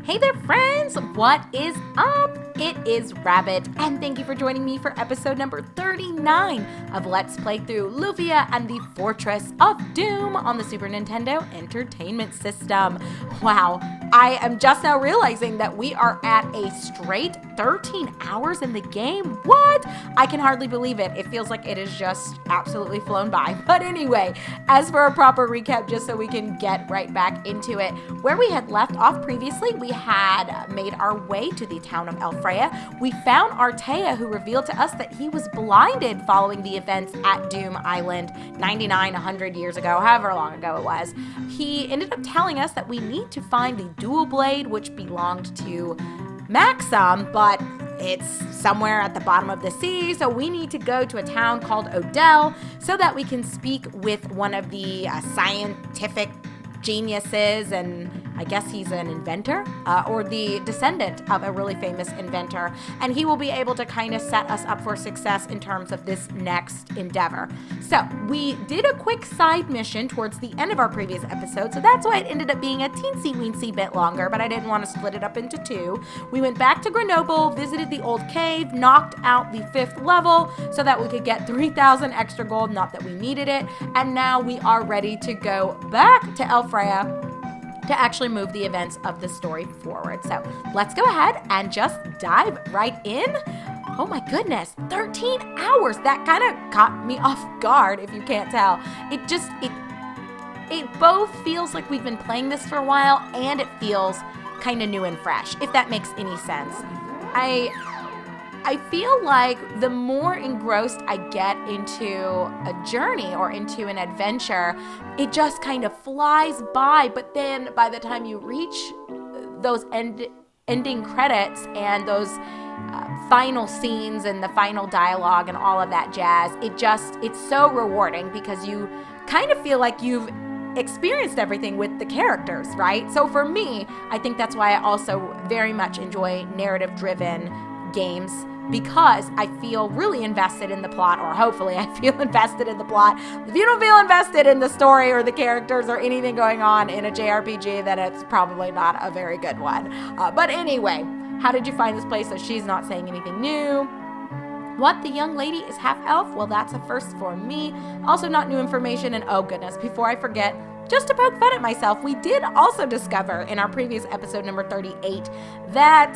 Hey there, friends! What is up? It is Rabbit, and thank you for joining me for episode number 39 of Let's Play Through Lufia and the Fortress of Doom on the Super Nintendo Entertainment System. Wow, I am just now realizing that we are at a straight 13 hours in the game. What? I can hardly believe it. It feels like it is just absolutely flown by. But anyway, as for a proper recap, just so we can get right back into it, where we had left off previously, we had made our way to the town of Elfraya. We found Artea, who revealed to us that he was blinded following the events at Doom Island 99, 100 years ago, however long ago it was. He ended up telling us that we need to find the dual blade, which belonged to Maxim, but it's somewhere at the bottom of the sea, so we need to go to a town called Odell so that we can speak with one of the scientific geniuses, and I guess he's an inventor, or the descendant of a really famous inventor, and he will be able to kind of set us up for success in terms of this next endeavor. So we did a quick side mission towards the end of our previous episode, so that's why it ended up being a teensy-weensy bit longer, but I didn't want to split it up into two. We went back to Grenoble, visited the old cave, knocked out the 5th level so that we could get 3,000 extra gold, not that we needed it, and now we are ready to go back to Elfraya to actually move the events of the story forward. So let's go ahead and just dive right in. Oh my goodness, 13 hours. That kind of caught me off guard, if you can't tell. It both feels like we've been playing this for a while, and it feels kind of new and fresh, if that makes any sense. I feel like the more engrossed I get into a journey or into an adventure, it just kind of flies by. But then by the time you reach those ending credits and those final scenes and the final dialogue and all of that jazz, it's so rewarding because you kind of feel like you've experienced everything with the characters, right? So for me, I think that's why I also very much enjoy narrative-driven games, because I feel really invested in the plot, or hopefully I feel invested in the plot. If you don't feel invested in the story or the characters or anything going on in a JRPG, then it's probably not a very good one. But anyway, how did you find this place? So she's not saying anything new. What, the young lady is half elf? Well, that's a first for me. Also not new information, and oh goodness, before I forget, just to poke fun at myself, we did also discover in our previous episode number 38 that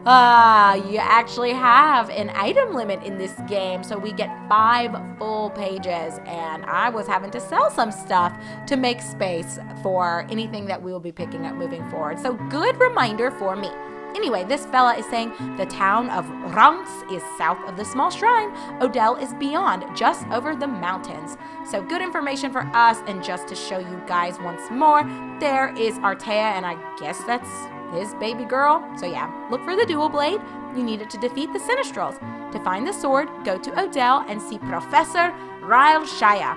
you actually have an item limit in this game, so we get 5 full pages, and I was having to sell some stuff to make space for anything that we will be picking up moving forward. So good reminder for me. Anyway, this fella is saying the town of Ranx is south of the small shrine. Odell is beyond, just over the mountains. So good information for us, and just to show you guys once more, there is Artea, and I guess that's his baby girl. So yeah, look for the dual blade. You need it to defeat the Sinistrals. To find the sword, go to Odell and see Professor Rael Shaya.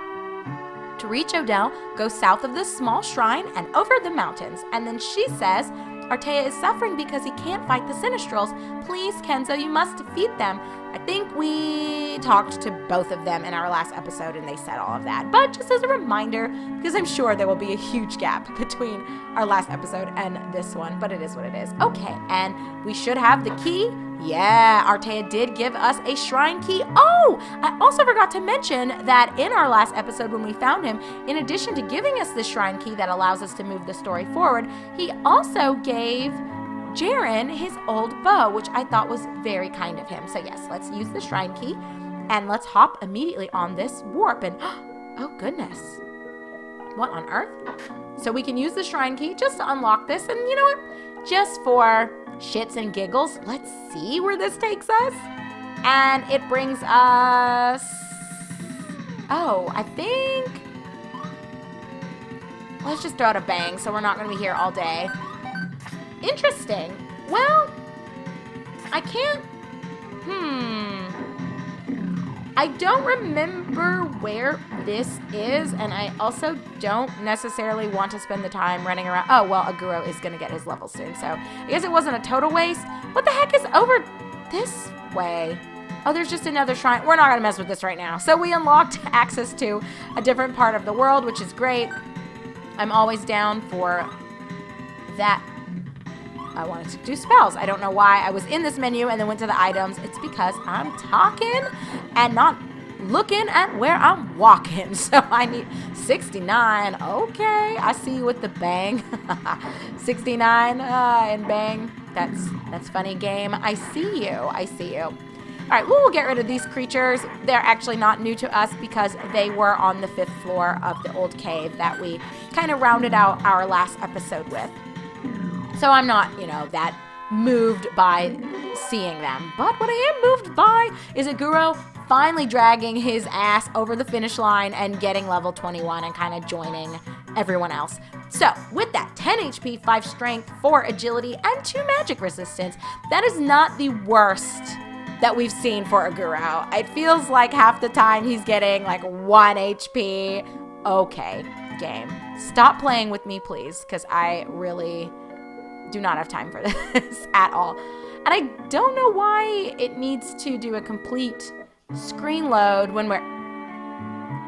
To reach Odell, go south of the small shrine and over the mountains. And then she says, Artea is suffering because he can't fight the Sinistrals. Please, Kenzo, you must defeat them. I think we talked to both of them in our last episode, and they said all of that. But just as a reminder, because I'm sure there will be a huge gap between our last episode and this one, but it is what it is. Okay, and we should have the key. Yeah, Artea did give us a shrine key. Oh, I also forgot to mention that in our last episode when we found him, in addition to giving us the shrine key that allows us to move the story forward, he also gave Jaren his old bow, which I thought was very kind of him. So yes, let's use the shrine key, and let's hop immediately on this warp, and oh goodness, what on earth? So we can use the shrine key just to unlock this, and you know what? Just for shits and giggles, let's see where this takes us. And it brings us, oh, I think, let's just throw out a bang so we're not going to be here all day. Interesting. Well, I can't, I don't remember where this is, and I also don't necessarily want to spend the time running around. Oh, well, Aguro is going to get his level soon, so I guess it wasn't a total waste. What the heck is over this way? Oh, there's just another shrine. We're not going to mess with this right now. So we unlocked access to a different part of the world, which is great. I'm always down for that I wanted to do spells. I don't know why I was in this menu and then went to the items. It's because I'm talking and not looking at where I'm walking. So I need 69. Okay, I see you with the bang. 69 and bang. That's funny game. I see you. I see you. All right, we'll get rid of these creatures. They're actually not new to us because they were on the 5th floor of the old cave that we kind of rounded out our last episode with. So I'm not, that moved by seeing them. But what I am moved by is a Guro finally dragging his ass over the finish line and getting level 21 and kind of joining everyone else. So with that, 10 HP, 5 strength, 4 agility, and 2 magic resistance, that is not the worst that we've seen for a Guro. It feels like half the time he's getting like 1 HP. Okay, game. Stop playing with me, please, because I really do not have time for this at all. And I don't know why it needs to do a complete screen load when we're...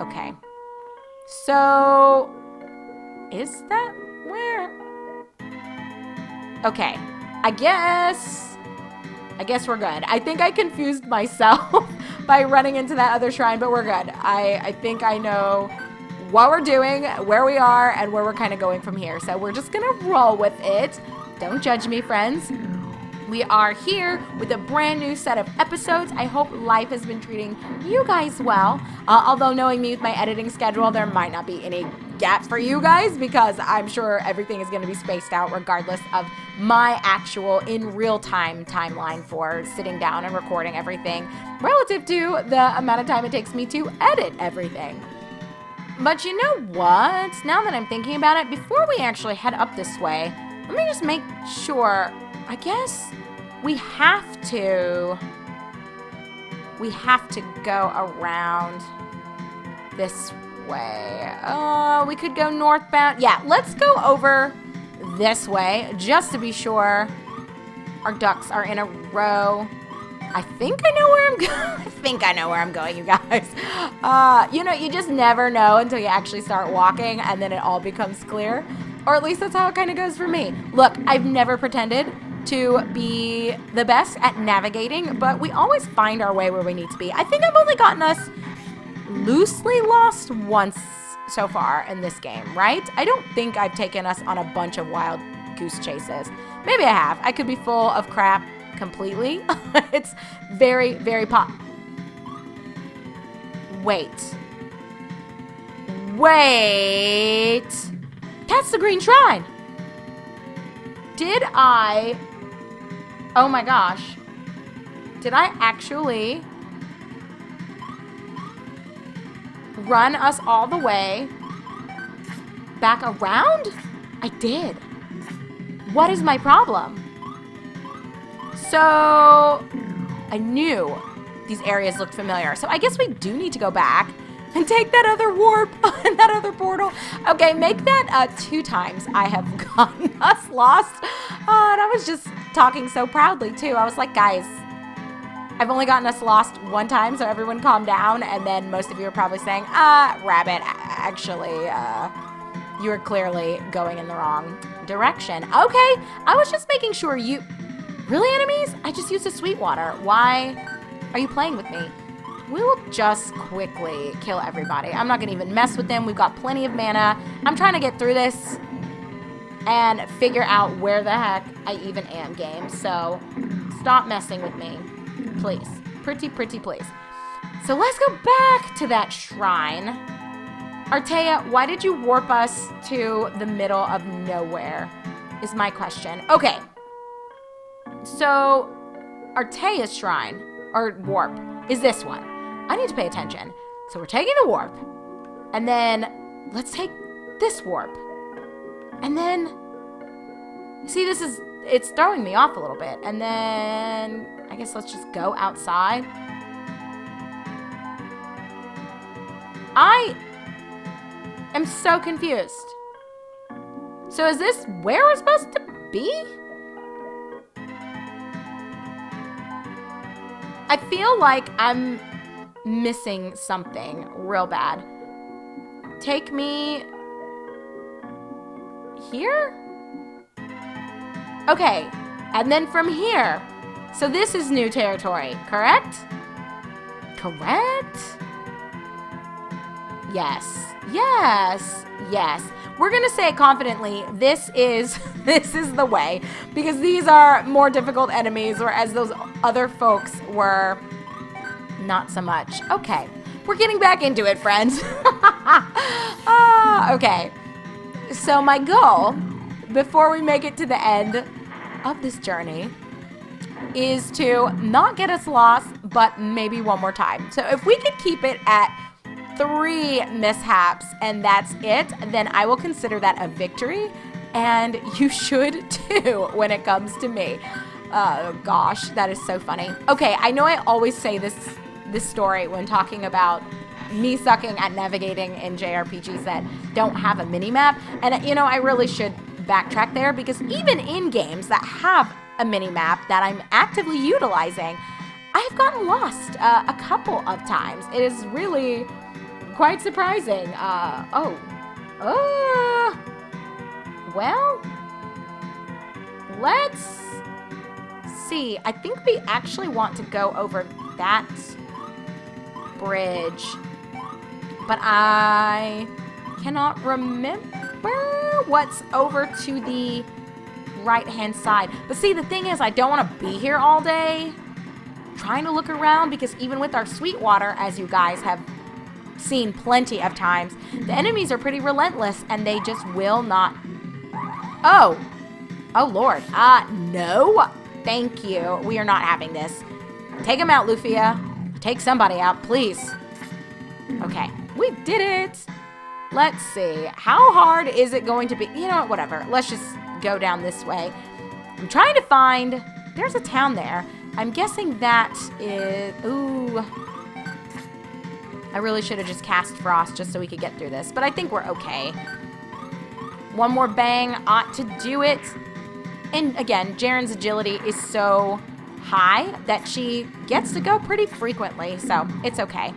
Okay. So... Is that where... Okay. I guess we're good. I think I confused myself by running into that other shrine, but we're good. I think I know what we're doing, where we are, and where we're kind of going from here. So we're just gonna roll with it. Don't judge me, friends. We are here with a brand new set of episodes. I hope life has been treating you guys well. Although knowing me with my editing schedule, there might not be any gaps for you guys because I'm sure everything is going to be spaced out regardless of my actual in real time timeline for sitting down and recording everything relative to the amount of time it takes me to edit everything. But you know what? Now that I'm thinking about it, before we actually head up this way, let me just make sure. I guess we have to go around this way. We could go northbound. Yeah, let's go over this way just to be sure our ducks are in a row. I think I know where I'm going. I think I know where I'm going, you guys. You just never know until you actually start walking and then it all becomes clear. Or at least that's how it kind of goes for me. Look, I've never pretended to be the best at navigating, but we always find our way where we need to be. I think I've only gotten us loosely lost once so far in this game, right? I don't think I've taken us on a bunch of wild goose chases. Maybe I have. I could be full of crap completely. It's very, very Wait. That's the green shrine. Oh my gosh. Did I actually run us all the way back around? I did. What is my problem? So I knew these areas looked familiar. So I guess we do need to go back and take that other warp and that other portal. Okay, make that 2 times I have gotten us lost. And I was just talking so proudly too. I was like, guys, I've only gotten us lost 1 time, so everyone calm down. And then most of you are probably saying, Rabbit, actually, you were clearly going in the wrong direction. Okay, I was just making sure you... Really, enemies? I just used a Sweetwater. Why are you playing with me? We will just quickly kill everybody. I'm not gonna even mess with them. We've got plenty of mana. I'm trying to get through this and figure out where the heck I even am, game. So stop messing with me, please. Pretty please. So let's go back to that shrine. Artea, why did you warp us to the middle of nowhere is my question. Okay. So Artea's shrine, or warp, is this one. I need to pay attention. So we're taking the warp. And then let's take this warp. And then, see, it's throwing me off a little bit. And then I guess let's just go outside. I am so confused. So is this where we're supposed to be? I feel like I'm missing something real bad. Take me here? Okay, and then from here, so this is new territory, correct? Correct? Yes, yes, yes. We're gonna say it confidently, this is the way, because these are more difficult enemies, whereas those other folks were not so much. Okay, we're getting back into it, friends. Okay, so my goal, before we make it to the end of this journey, is to not get us lost, but maybe one more time. So if we could keep it at 3 mishaps and that's it, then I will consider that a victory, and you should too when it comes to me. Oh gosh, that is so funny. Okay, I know I always say this story when talking about me sucking at navigating in JRPGs that don't have a mini-map, and you know, I really should backtrack there, because even in games that have a mini-map that I'm actively utilizing, I've gotten lost a couple of times. It is really quite surprising. Well, let's see. I think we actually want to go over that bridge, but I cannot remember what's over to the right-hand side. But see, the thing is, I don't want to be here all day trying to look around, because even with our Sweetwater, as you guys have seen plenty of times, the enemies are pretty relentless and they just will not. Oh Lord, no, thank you. We are not having this. Take him out, Lufia. Take somebody out, please. Okay, we did it. Let's see, how hard is it going to be? You know what, whatever, let's just go down this way. I'm trying to find, there's a town there. I'm guessing that is, ooh, I really should have just cast Frost just so we could get through this, but I think we're okay. One more bang ought to do it. And again, Jaren's agility is so high that she gets to go pretty frequently, so it's okay.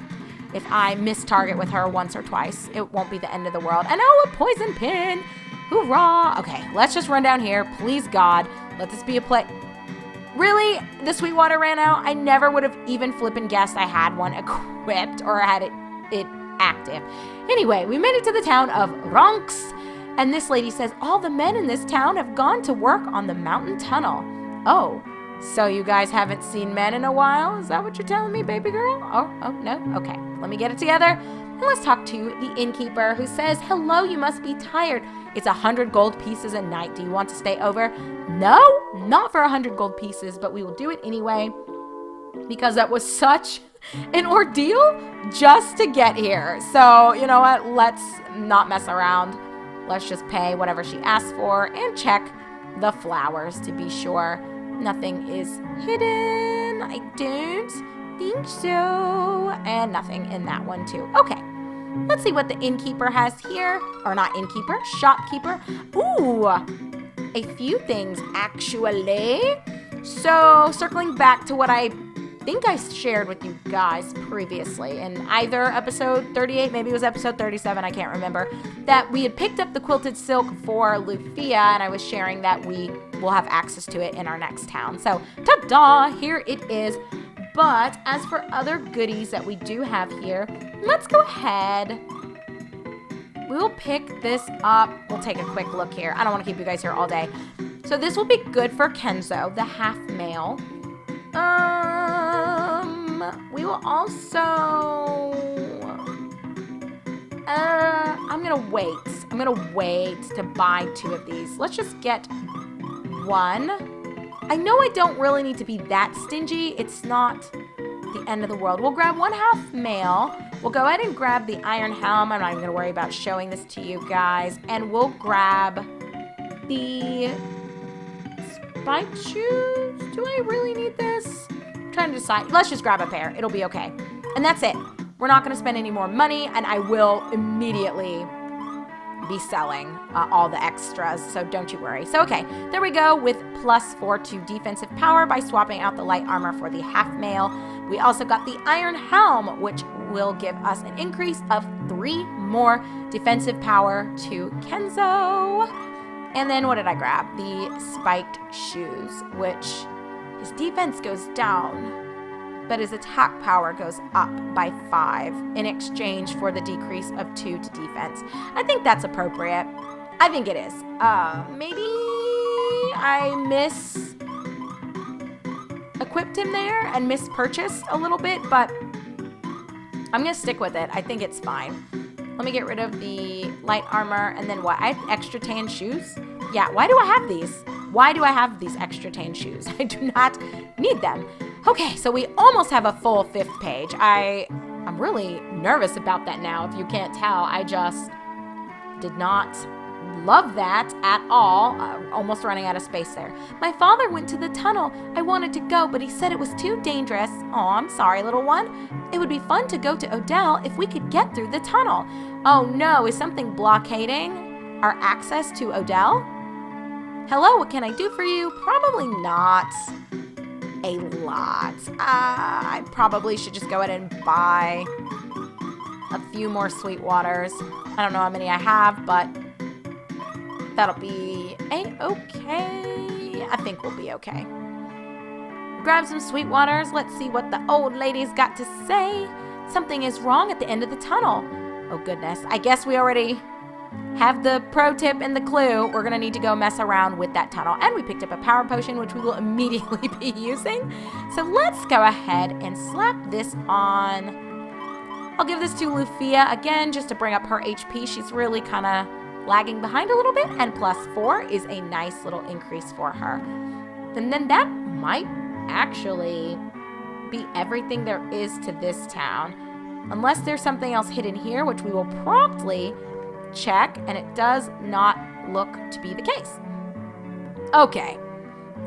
If I miss target with her once or twice, it won't be the end of the world. And oh, a poison pin! Hoorah! Okay, let's just run down here. Please, God, let this be a play. Really? The Sweetwater ran out? I never would have even flippin' guessed I had one equipped or had it active. Anyway, we made it to the town of Ronks, and this lady says all the men in this town have gone to work on the mountain tunnel. Oh, so you guys haven't seen men in a while? Is that what you're telling me, baby girl? Oh, no? Okay, let me get it together. And let's talk to the innkeeper, who says, hello, you must be tired. It's 100 gold pieces a night. Do you want to stay over? No, not for 100 gold pieces, but we will do it anyway, because that was such an ordeal just to get here. So, you know what? Let's not mess around. Let's just pay whatever she asks for and check the flowers to be sure nothing is hidden. I don't think so. And nothing in that one too. Okay. Let's see what the innkeeper has here. Or not innkeeper, shopkeeper. Ooh, a few things actually. So circling back to what I think I shared with you guys previously in either episode 38, maybe it was episode 37, I can't remember, that we had picked up the quilted silk for Lufia, and I was sharing that we will have access to it in our next town. So ta-da, here it is. But as for other goodies that we do have here, let's go ahead. We'll pick this up. We'll take a quick look here. I don't want to keep you guys here all day. So this will be good for Kenzo, the half male. We will also, I'm gonna wait to buy 2 of these. Let's just get 1. I know I don't really need to be that stingy. It's not the end of the world. We'll grab 1 half male. We'll go ahead and grab the iron helm. I'm not even gonna worry about showing this to you guys. And we'll grab the spike shoes. Do I really need this? I'm trying to decide. Let's just grab a pair. It'll be okay. And that's it. We're not gonna spend any more money, and I will immediately be selling all the extras, so don't you worry. So okay, there we go with +4 to defensive power by swapping out the light armor for the half mail. We also got the iron helm, which will give us an increase of 3 more defensive power to Kenzo. And then what did I grab? The spiked shoes, which his defense goes down, but his attack power goes up by 5 in exchange for the decrease of 2 to defense. I think that's appropriate. I think it is. Maybe I equipped him there and mispurchased a little bit, but I'm going to stick with it. I think it's fine. Let me get rid of the light armor, and then what? I have extra tan shoes? Yeah, why do I have these? Why do I have these extra tan shoes? I do not need them. Okay, so we almost have a full 5th page. I'm really nervous about that now, if you can't tell. I just did not love that at all. Almost running out of space there. My father went to the tunnel. I wanted to go, but he said it was too dangerous. Oh, I'm sorry, little one. It would be fun to go to Odell if we could get through the tunnel. Oh no, is something blockading our access to Odell? Hello, what can I do for you? Probably not a lot. I probably should just go ahead and buy a few more sweet waters. I don't know how many I have, but that'll be okay. I think we'll be okay. Grab some sweet waters. Let's see what the old lady's got to say. Something is wrong at the end of the tunnel. Oh goodness. I guess we already have the pro tip and the clue. We're going to need to go mess around with that tunnel. And we picked up a power potion, which we will immediately be using. So let's go ahead and slap this on. I'll give this to Lufia again, just to bring up her HP. She's really kind of lagging behind a little bit, and +4 is a nice little increase for her. And then that might actually be everything there is to this town, unless there's something else hidden here, which we will promptly check, and it does not look to be the case. Okay,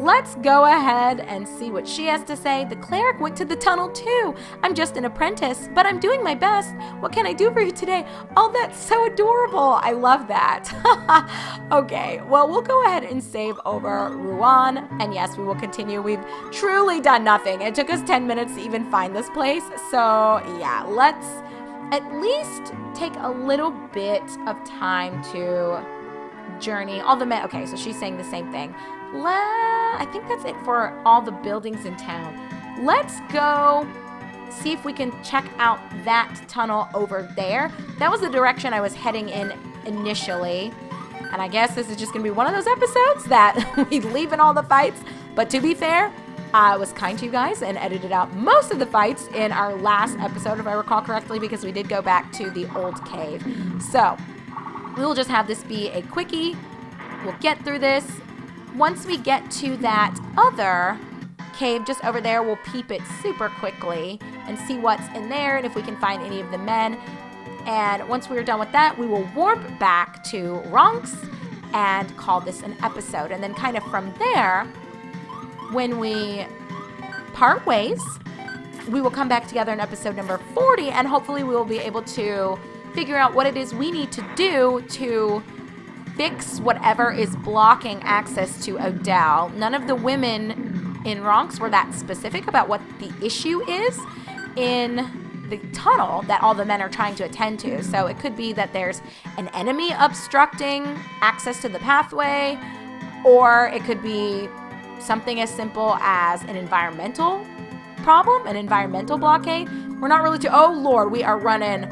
let's go ahead and see what she has to say. The cleric went to the tunnel too. I'm just an apprentice, but I'm doing my best. What can I do for you today? Oh, that's so adorable. I love that. Okay, well, we'll go ahead and save over Ruan. And yes, we will continue. We've truly done nothing. It took us 10 minutes to even find this place. So yeah, let's at least take a little bit of time to journey all the men. Okay, so she's saying the same thing. I think that's it for all the buildings in town. Let's go see if we can check out that tunnel over there. That was the direction I was heading in initially. And I guess this is just going to be one of those episodes that we leave in all the fights. But to be fair, I was kind to you guys and edited out most of the fights in our last episode, if I recall correctly, because we did go back to the old cave. So we will just have this be a quickie. We'll get through this. Once we get to that other cave just over there, we'll peep it super quickly and see what's in there and if we can find any of the men. And once we're done with that, we will warp back to Ronks and call this an episode. And then kind of from there, when we part ways, we will come back together in episode number 40, and hopefully we will be able to figure out what it is we need to do to fix whatever is blocking access to Odell. None of the women in Ronks were that specific about what the issue is in the tunnel that all the men are trying to attend to. So it could be that there's an enemy obstructing access to the pathway, or it could be something as simple as an environmental problem, an environmental blockade. We're not really oh Lord, we are running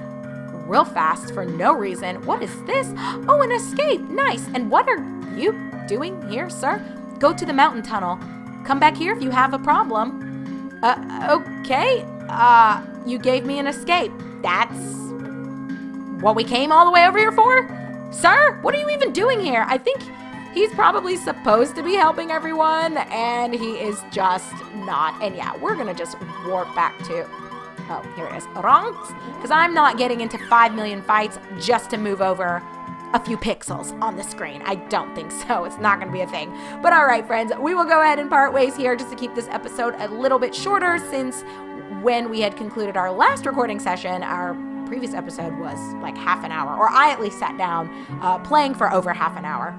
real fast for no reason. What is this? Oh, an escape. Nice. And what are you doing here, sir? Go to the mountain tunnel. Come back here if you have a problem. Okay. You gave me an escape. That's what we came all the way over here for? Sir, what are you even doing here? I think he's probably supposed to be helping everyone, and he is just not. And yeah, we're going to just warp back to, oh, here it is, Ronks, because I'm not getting into 5 million fights just to move over a few pixels on the screen. I don't think so. It's not going to be a thing. But all right, friends, we will go ahead and part ways here just to keep this episode a little bit shorter, since when we had concluded our last recording session, our previous episode was like half an hour, or I at least sat down playing for over half an hour.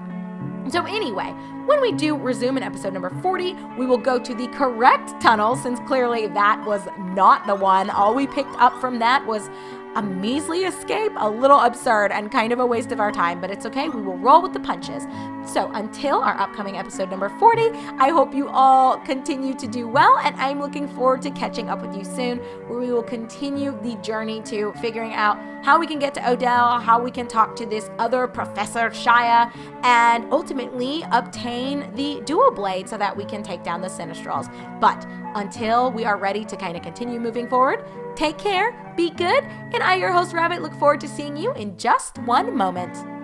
So anyway, when we do resume in episode number 40, we will go to the correct tunnel, since clearly that was not the one. All we picked up from that was A measly escape, a little absurd and kind of a waste of our time, but it's okay. We will roll with the punches. So until our upcoming episode number 40, I hope you all continue to do well, and I'm looking forward to catching up with you soon, where we will continue the journey to figuring out how we can get to Odell, how we can talk to this other Professor Shia, and ultimately obtain the dual blade so that we can take down the Sinistrals. But until we are ready to kind of continue moving forward, take care, be good, and I, your host Rabbit, look forward to seeing you in just one moment.